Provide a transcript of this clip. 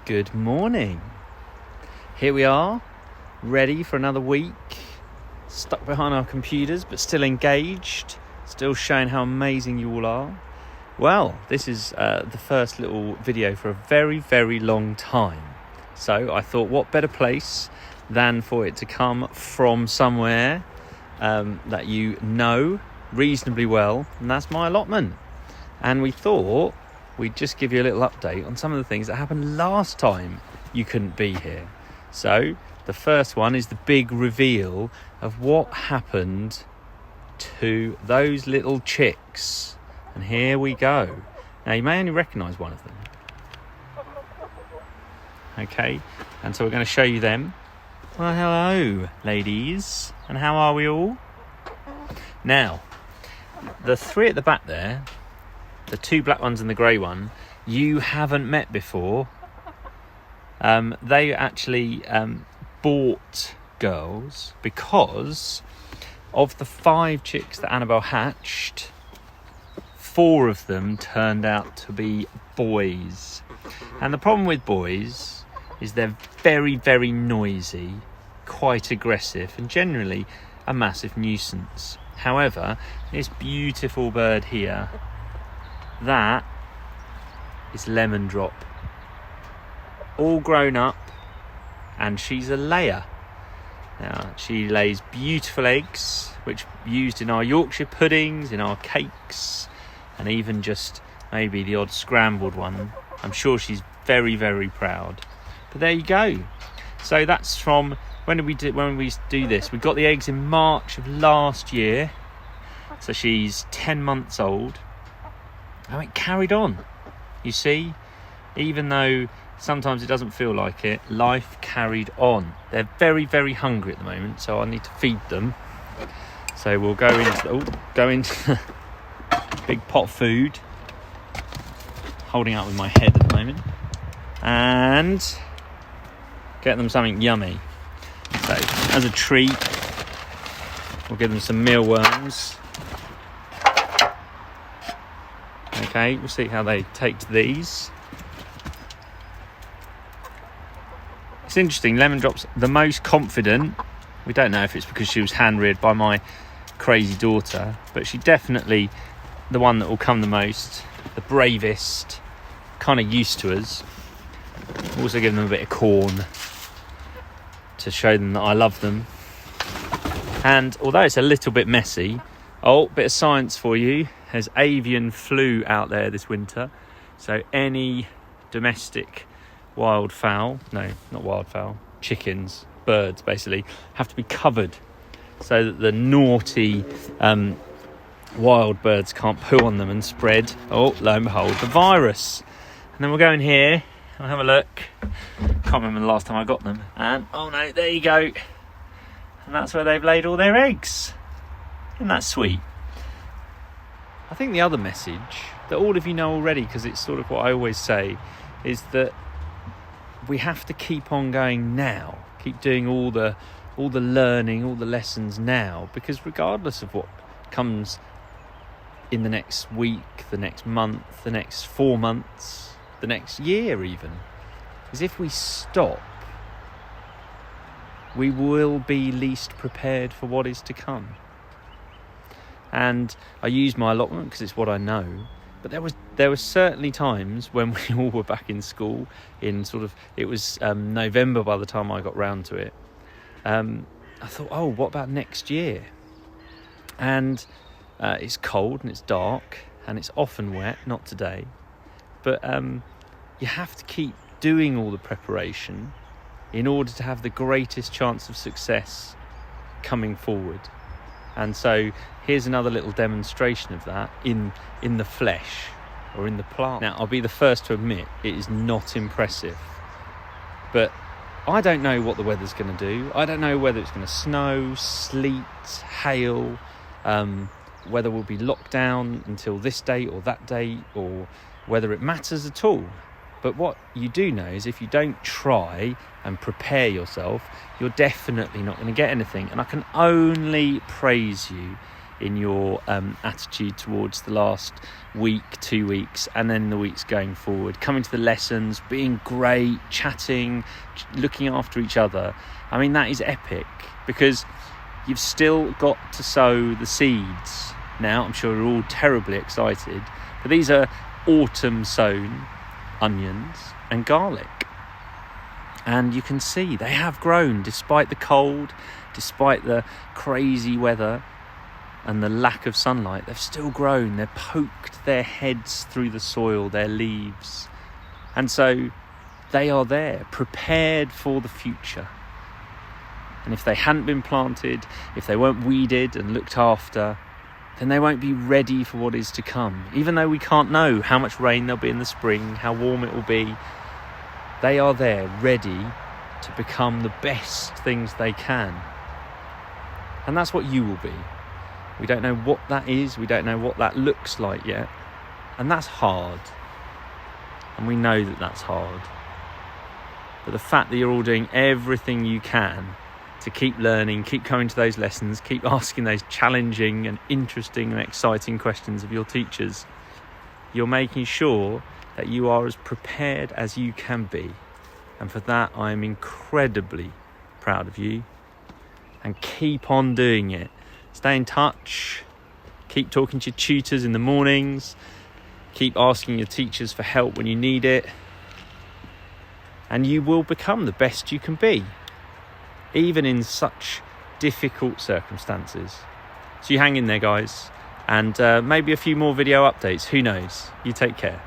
Good morning. Here we are, ready for another week, stuck behind our computers but still engaged, still showing how amazing you all are. Well, this is the first little video for a very, very long time. So I thought, what better place than for it to come from somewhere that you know reasonably well, and that's my allotment. And we thought we'd just give you a little update on some of the things that happened last time you couldn't be here. So the first one is the big reveal of what happened to those little chicks. And here we go. Now you may only recognise one of them. Okay, and so we're going to show you them. Well, hello ladies, and how are we all? Now, the three at the back there, the two black ones and the grey one, you haven't met before. They actually bought girls because of the 5 chicks that Annabelle hatched. 4 of them turned out to be boys. And the problem with boys is they're very, very noisy, quite aggressive, and generally a massive nuisance. However, this beautiful bird here, that is Lemon Drop, all grown up, and she's a layer. Now, she lays beautiful eggs, which are used in our Yorkshire puddings, in our cakes, and even just maybe the odd scrambled one. I'm sure she's very, very proud. But there you go. So that's from when we do this. We got the eggs in March of last year, so she's 10 months old. And it carried on. You see, even though sometimes it doesn't feel like it, life carried on. They're very, very hungry at the moment, so I need to feed them. So we'll go into big pot of food, holding up with my head at the moment, and get them something yummy. So as a treat, we'll give them some mealworms. Okay, we'll see how they take to these. It's interesting, Lemon Drop's the most confident. We don't know if it's because she was hand-reared by my crazy daughter, but she's definitely the one that will come the most, the bravest, kind of used to us. Also give them a bit of corn to show them that I love them. And although it's a little bit messy, bit of science for you. There's avian flu out there this winter, so any domestic chickens, birds basically, have to be covered so that the naughty wild birds can't poo on them and spread, lo and behold, the virus. And then we'll go in here and have a look. Can't remember the last time I got them, and oh no, there you go, and that's where they've laid all their eggs. Isn't that sweet? I think the other message that all of you know already, because it's sort of what I always say, is that we have to keep on going now, keep doing all the learning, all the lessons now, because regardless of what comes in the next week, the next month, the next 4 months, the next year even, is if we stop, we will be least prepared for what is to come. And I use my allotment because it's what I know. But there were certainly times when we all were back in school. It was November by the time I got round to it. I thought, what about next year? And it's cold and it's dark and it's often wet. Not today, but you have to keep doing all the preparation in order to have the greatest chance of success coming forward. And so here's another little demonstration of that in the flesh or in the plant. Now, I'll be the first to admit it is not impressive, but I don't know what the weather's going to do. I don't know whether it's going to snow, sleet, hail, whether we'll be locked down until this date or that date, or whether it matters at all. But what you do know is if you don't try and prepare yourself, you're definitely not going to get anything. And I can only praise you in your attitude towards the last week, 2 weeks, and then the weeks going forward. Coming to the lessons, being great, chatting, looking after each other. I mean, that is epic, because you've still got to sow the seeds. Now, I'm sure you're all terribly excited, but these are autumn sown onions and garlic. And you can see they have grown despite the cold, despite the crazy weather and the lack of sunlight. They've still grown. They've poked their heads through the soil, their leaves. And so they are there, prepared for the future. And if they hadn't been planted, if they weren't weeded and looked after, then they won't be ready for what is to come. Even though we can't know how much rain there'll be in the spring, how warm it will be, they are there, ready to become the best things they can. And that's what you will be. We don't know what that is. We don't know what that looks like yet. And that's hard. And we know that that's hard. But the fact that you're all doing everything you can to keep learning, keep coming to those lessons, keep asking those challenging and interesting and exciting questions of your teachers, you're making sure that you are as prepared as you can be. And for that, I am incredibly proud of you. And keep on doing it. Stay in touch. Keep talking to your tutors in the mornings. Keep asking your teachers for help when you need it. And you will become the best you can be, even in such difficult circumstances. So you hang in there, guys. And maybe a few more video updates. Who knows? You take care.